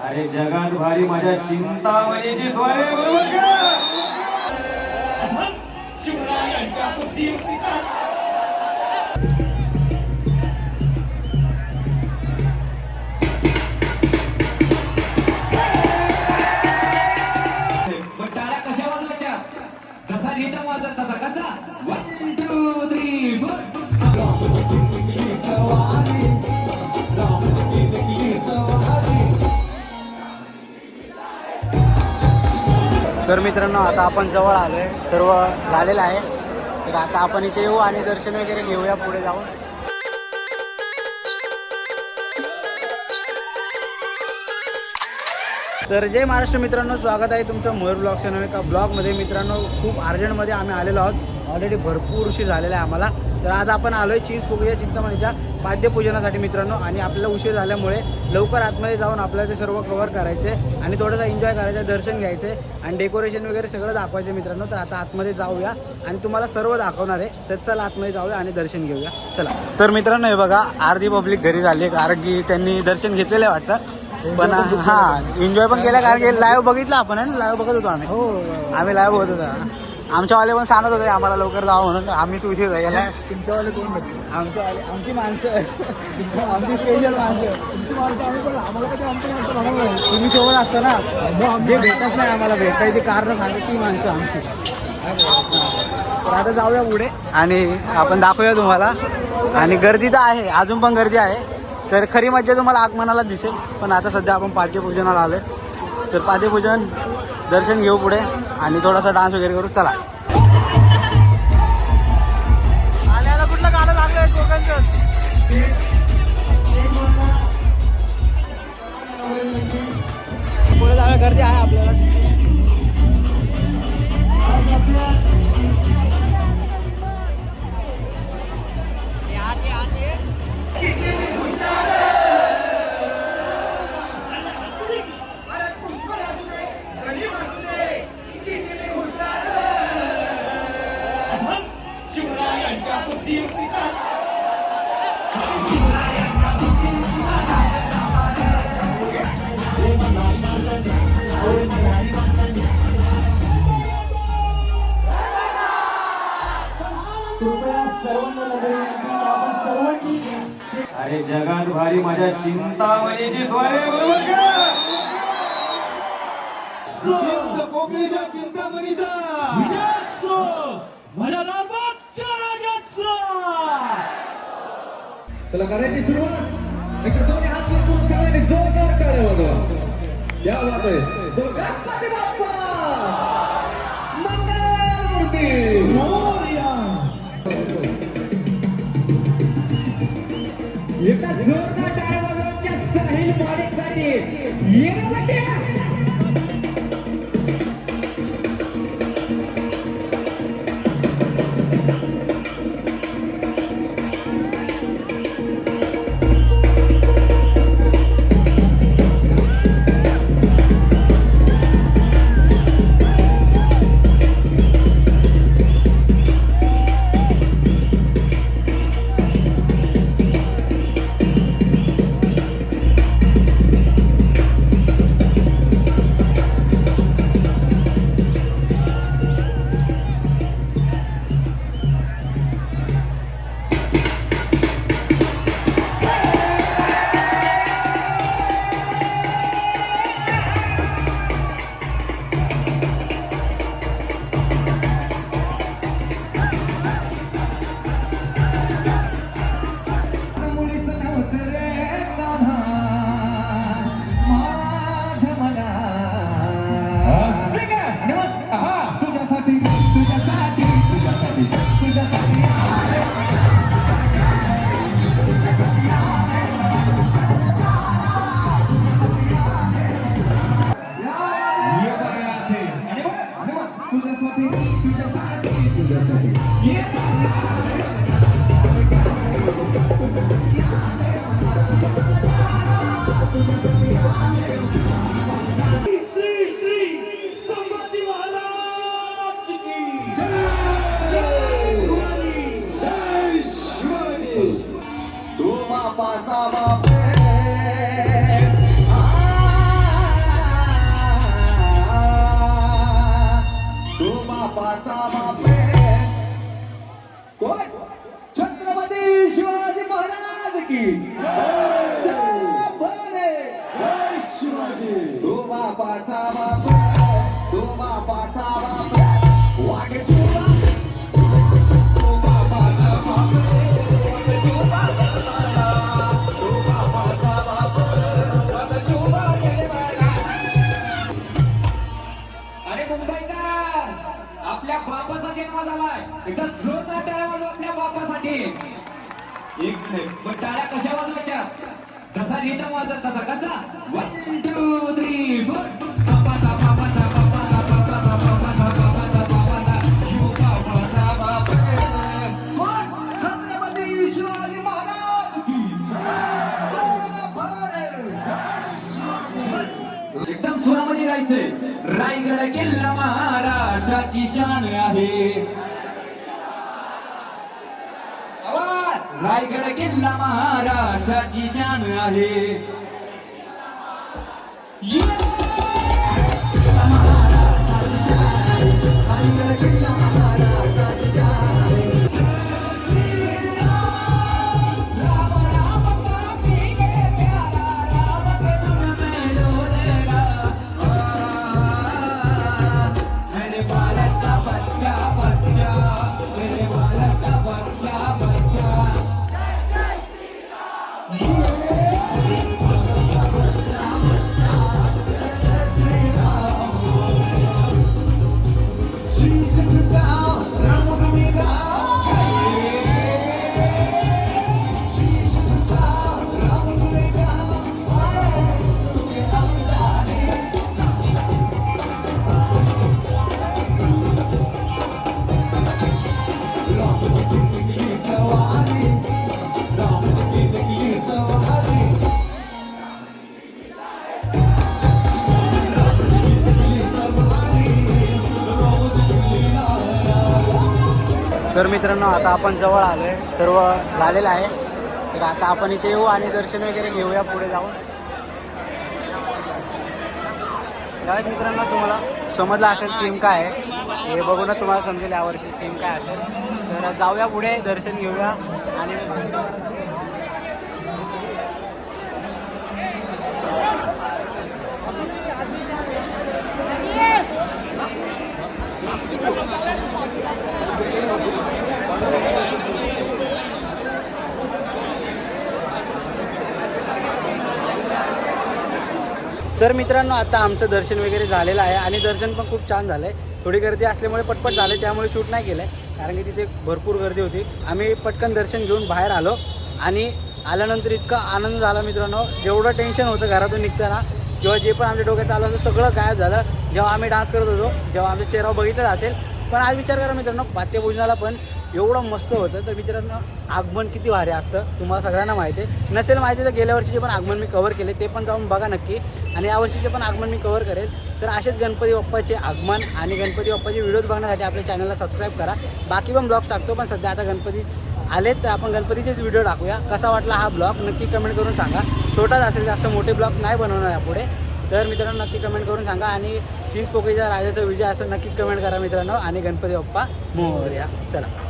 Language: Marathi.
अरे जगात भारी माझ्या चिंतामणीची स्वारी बरोबर का? शिवरायांच्या बुद्धीयुक्तीचा टाळ्या कशा वाजवायच्या? कसा रिदम वाजत तसा कसा 1 2 3 तर मित्रांनो आता आपण जवळ आलोय, सर्व झालेलं आहे. तर आता आपण इथे येऊ आणि दर्शन वगैरे घेऊया पुढे जाऊन. तर जय महाराष्ट्र मित्रांनो, स्वागत आहे तुमचं मयूर ब्लॉग चॅनल एका ब्लॉगमध्ये. मित्रांनो खूप अर्जंटमध्ये आम्ही आलेलो आहोत, ऑलरेडी भरपूर उशीर झालेला आहे आम्हाला. तर आज आपण आलो आहे चिंचपोकळी चिंतामणीच्या पाद्यपूजनासाठी मित्रांनो. आणि आपल्याला उशीर झाल्यामुळे लवकर आतमध्ये जाऊन आपल्याला ते सर्व कव्हर करायचे आणि थोडंसं एन्जॉय करायचं, दर्शन घ्यायचे आणि डेकोरेशन वगैरे सगळं दाखवायचं मित्रांनो. तर आता आतमध्ये जाऊया आणि तुम्हाला सर्व दाखवणार आहे. तर चला आतमध्ये जाऊया आणि दर्शन घेऊया, चला. तर मित्रांनो हे बघा, अर्धी पब्लिक घरी झाली कारण की त्यांनी दर्शन घेतलेलं आहे वाटतं. पण हां एन्जॉय पण केला कारण की लाईव्ह बघितलं आपण, लाईव्ह बघत होतो आम्ही. आम्ही लाईव्ह बघत होतो. आमच्यावाले पण सांगत होते आम्हाला लवकर जावं म्हणून. आम्ही तू उशीर गेला. तुमच्यावाले कोण नक्की? आमच्यावाले आमची माणसं आमची स्पेशल माणसं. तुमची माणसं आम्ही पण आम्हाला कधी आमची माणसं म्हणावं नाही. तुम्ही सोबत असता ना, जे भेटत नाही आम्हाला भेटायची कारणं सांगत ती माणसं आमची. तर आता जाऊया पुढे आणि आपण दाखवूया तुम्हाला. आणि गर्दी तर आहे, अजून पण गर्दी आहे. तर खरी मज्जा तुम्हाला आगमनाला दिसेल. पण आता सध्या आपण पाद्यपूजनाला आलोय. तर पाद्यपूजन दर्शन घेऊ पुढे आणि थोडासा डान्स वगैरे करू, चला. आल्याला कुठलं गाणं लागलंय कोकणचं? पुढे जाऊया, गर्दी आहे आपल्याला. अरे जगात भारी माझ्या चिंतामणीची स्वारी बरोबर का? चिंचपोकळीच्या चिंतामणीचा माझ्या लालबागच्या राजाचा. तुला करायची सुरुवात एकदा दोन्ही हात करून सगळ्यांनी जोरदार टाळ्या वाजवा. या बात आहे. बोल गणपती बाप्पा मंगलमूर्ती मोरया. एका जोरदार टाळ्या वाजवून त्या साहिल माडिकसाठी येणं वाटते. तो बापाचा बाप तो बापाचा बाप वागेश्वर तो बापाचा बाप अरे मुंबईकर आपल्या बापाचा जन्म झालाय एकदा जोरदार टाळ्या वाजवा आपल्या बापासाठी एक मिनिट पण टाळ्या कशा वाजवायच्या जसा रिदम वाजत तसा कसा 1 2 3 4 बापाचा बापाचा बापाचा बापाचा बापाचा बापाचा बापाचा यो बापाचा बाप कोण छत्रपती शिवाजी महाराज की एकदम सुरामध्ये गायचंय रायगड किल्ला महाराष्ट्राची शान आहे आवाज रायगड किल्ला महाराष्ट्राची शान आहे तर मित्रांनो आता आपण जवळ आलोय सर्व झालेलं आहे तर आता आपण इथे येऊ आणि दर्शन वगैरे घेऊया पुढे जाऊन काय मित्रांनो तुम्हाला समजलं असेल थीम काय आहे हे बघूनच तुम्हाला समजेल यावर्षी थीम काय असेल तर जाऊया पुढे दर्शन घेऊया आणि तर मित्रांनो आता आमचं दर्शन वगैरे झालेलं आहे आणि दर्शन पण खूप छान झालं आहे थोडी गर्दी असल्यामुळे पटपट झाले त्यामुळे शूट नाही केलं आहे कारण की तिथे भरपूर गर्दी होती आम्ही पटकन दर्शन घेऊन बाहेर आलो आणि आल्यानंतर इतका आनंद झाला मित्रांनो जेवढं टेन्शन होतं घरातून निघताना किंवा जे पण आमच्या डोक्यात आलं होतं सगळं गायब झालं जेव्हा आम्ही डान्स करत होतो जेव्हा आमच्या चेहरा बघितलं असेल पण आज विचार करा मित्रांनो पाद्यपूजनाला पण एवढं मस्त होतं तर मित्रांनो आगमन किती भारी असतं तुम्हाला सगळ्यांना माहिती आहे नसेल माहिती तर गेल्या वर्षीचे पण आगमन मी कव्हर केले ते पण जाऊन बघा नक्की आणि यावर्षीचे पण आगमन मी कव्हर करेल तर असेच गणपती बाप्पाचे आगमन आणि गणपती बाप्पाचे व्हिडिओज बघण्यासाठी आपल्या चॅनलला सबस्क्राईब करा बाकी पण ब्लॉग्स टाकतो पण सध्या आता गणपती आलेत तर आपण गणपतीचेच व्हिडिओ टाकूया कसा वाटला हा ब्लॉग नक्की कमेंट करून सांगा छोटाच असेल जास्त मोठे ब्लॉग्स नाही बनवणार यापुढे तर मित्रांनो नक्की कमेंट करून सांगा आणि चिंचपोकळीच्या राजाचा विजय असं नक्की कमेंट करा मित्रांनो आणि गणपती बाप्पा मोरया चला